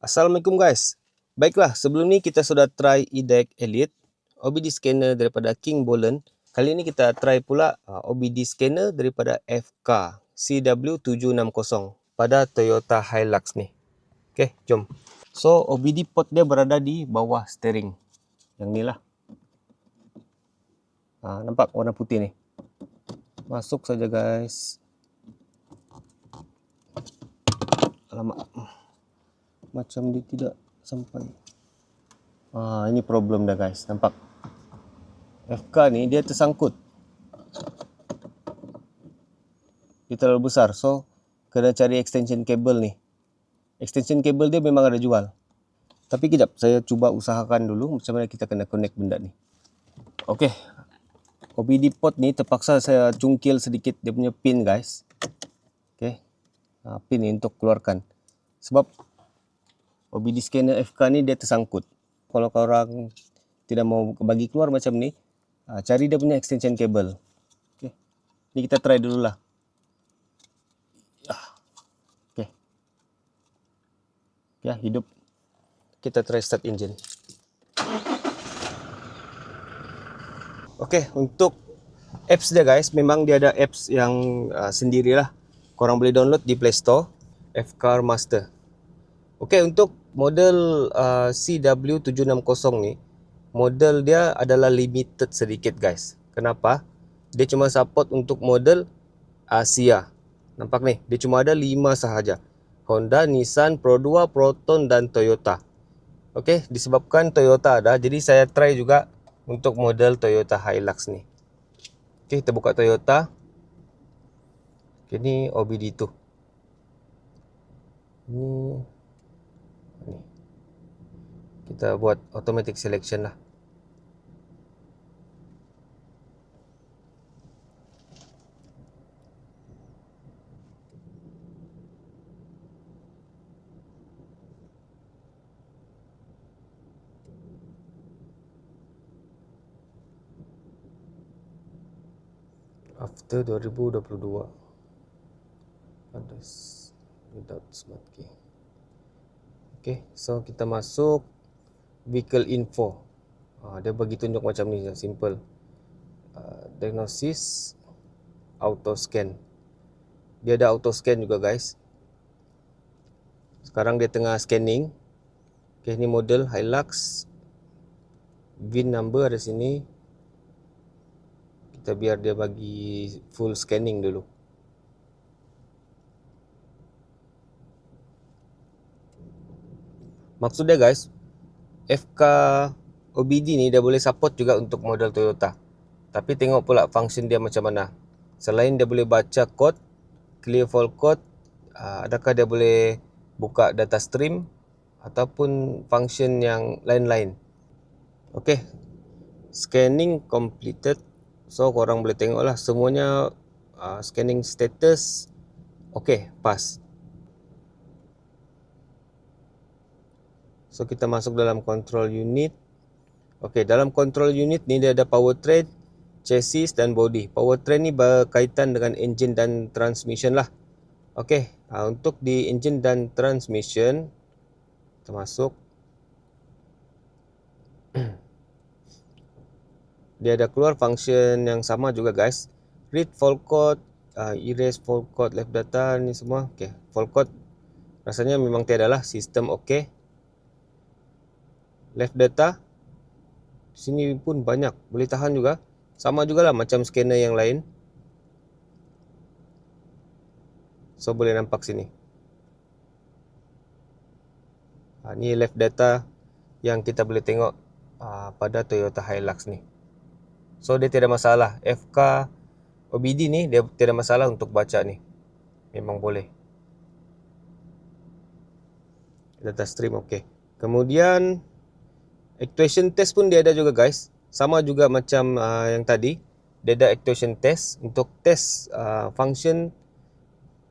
Assalamualaikum guys. Baiklah, sebelum ni kita sudah try eDeck Elite, OBD scanner daripada King Bolen. Kali ini kita try pula OBD scanner daripada FK CW760 pada Toyota Hilux ni. Okey, jom. So, OBD port dia berada di bawah steering. Yang ni lah. Nampak warna putih ni. Masuk saja guys. Alamak. Macam dia tidak sampai. Ini problem dah guys, nampak FK ni dia tersangkut, dia terlalu besar, so kena cari extension cable ni. Extension cable dia memang ada jual, tapi kejap saya cuba usahakan dulu macam mana kita kena connect benda ni. Okey, OBD port ni terpaksa saya cungkil sedikit dia punya pin guys. Okey, pin ni untuk keluarkan, sebab OBD scanner FK ni dia tersangkut. Kalau korang tidak mau bagi keluar macam ni, cari dia punya extension cable. Okay. Ni kita try dulu lah. Okay. Ya, hidup. Kita try start engine. Okay, untuk apps dia guys, memang dia ada apps yang sendirilah. Korang boleh download di Play Store, FCar Master. Okay, untuk model CW760 ni, model dia adalah limited sedikit guys. Kenapa? Dia cuma support untuk model Asia. Nampak ni, dia cuma ada 5 sahaja. Honda, Nissan, Pro 2, Proton dan Toyota. Okey, disebabkan Toyota ada, jadi saya try juga untuk model Toyota Hilux ni. Okey, kita buka Toyota. Okey, ni OBD tu. Ni kita buat automatic selection lah. After 2022 address without smart key. Okay, so kita masuk vehicle info. Dia bagi tunjuk macam ni, simple. Diagnosis, auto scan. Dia ada auto scan juga guys. Sekarang dia tengah scanning. Okay, ni model Hilux. VIN number ada sini. Kita biar dia bagi full scanning dulu. Maksud dia guys, FK OBD ni dia boleh support juga untuk model Toyota. Tapi tengok pula function dia macam mana. Selain dia boleh baca kod, clear fault code, adakah dia boleh buka data stream ataupun function yang lain-lain. Okay, scanning completed. So korang boleh tengok lah semuanya scanning status. Okay, pass. So kita masuk dalam control unit. Okay, dalam control unit ni dia ada powertrain, chassis dan body. Powertrain ni berkaitan dengan engine dan transmission lah. Okay, untuk di engine dan transmission kita masuk. Dia ada keluar function yang sama juga guys. Read fault code, erase fault code, left data ni semua. Okay, fault code rasanya memang tiada lah, sistem okay. Left data sini pun banyak, boleh tahan juga. Sama jugalah macam scanner yang lain. So boleh nampak sini. Ni left data yang kita boleh tengok pada Toyota Hilux ni. So dia tiada masalah. FK OBD ni dia tiada masalah untuk baca ni. Memang boleh. Data stream okey. Kemudian actuation test pun dia ada juga guys. Sama juga macam yang tadi. Dia ada actuation test untuk test function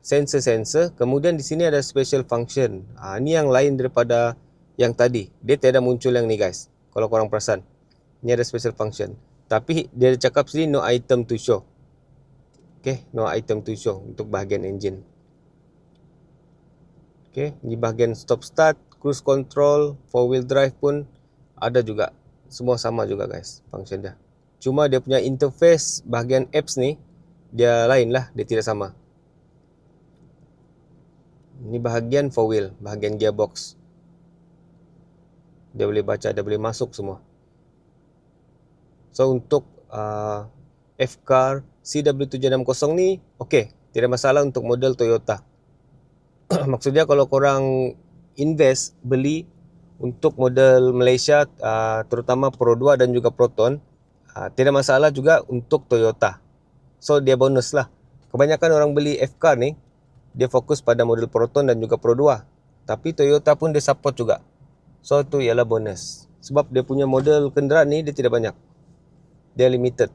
sensor-sensor. Kemudian di sini ada special function. Ini yang lain daripada yang tadi. Dia tiada muncul yang ni guys. Kalau korang perasan. Ini ada special function. Tapi dia cakap sini no item to show. Okay, no item to show untuk bahagian engine. Okay, ini bahagian stop start, cruise control, 4-wheel drive pun ada juga. Semua sama juga guys function dia. Cuma dia punya interface bahagian apps ni dia lain lah, dia tidak sama. Ini bahagian 4-wheel, bahagian gearbox. Dia boleh baca, dia boleh masuk semua. So untuk F-Car CW760 ni okey, tidak masalah untuk model Toyota. Maksudnya kalau korang invest beli untuk model Malaysia, terutama Pro 2 dan juga Proton, tidak masalah juga untuk Toyota. So dia bonus lah. Kebanyakan orang beli F-Car ni dia fokus pada model Proton dan juga Pro 2. Tapi Toyota pun dia support juga. So itu ialah bonus. Sebab dia punya model kenderaan ni dia tidak banyak. Dia limited.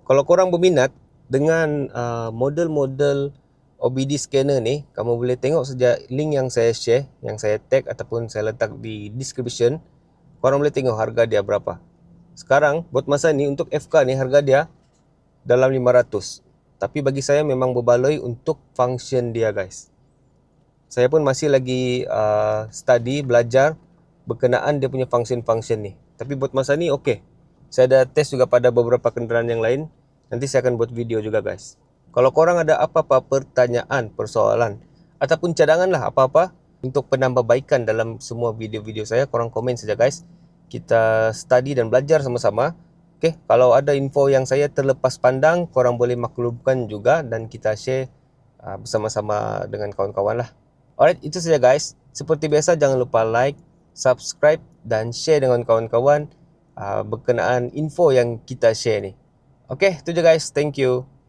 Kalau korang berminat dengan model-model OBD scanner ni, kamu boleh tengok saja link yang saya share, yang saya tag ataupun saya letak di description. Korang boleh tengok harga dia berapa. Sekarang buat masa ni untuk FK ni harga dia dalam 500. Tapi bagi saya memang berbaloi untuk function dia guys. Saya pun masih lagi study, belajar berkenaan dia punya function-function ni. Tapi buat masa ni okey. Saya ada test juga pada beberapa kenderaan yang lain. Nanti saya akan buat video juga guys. Kalau korang ada apa-apa pertanyaan, persoalan ataupun cadangan lah apa-apa untuk penambahbaikan dalam semua video-video saya, korang komen saja guys. Kita study dan belajar sama-sama. Okay, kalau ada info yang saya terlepas pandang, korang boleh maklumkan juga dan kita share bersama-sama dengan kawan-kawan lah. Alright, itu saja guys. Seperti biasa jangan lupa like, subscribe dan share dengan kawan-kawan berkenaan info yang kita share ni. Okay, itu je guys. Thank you.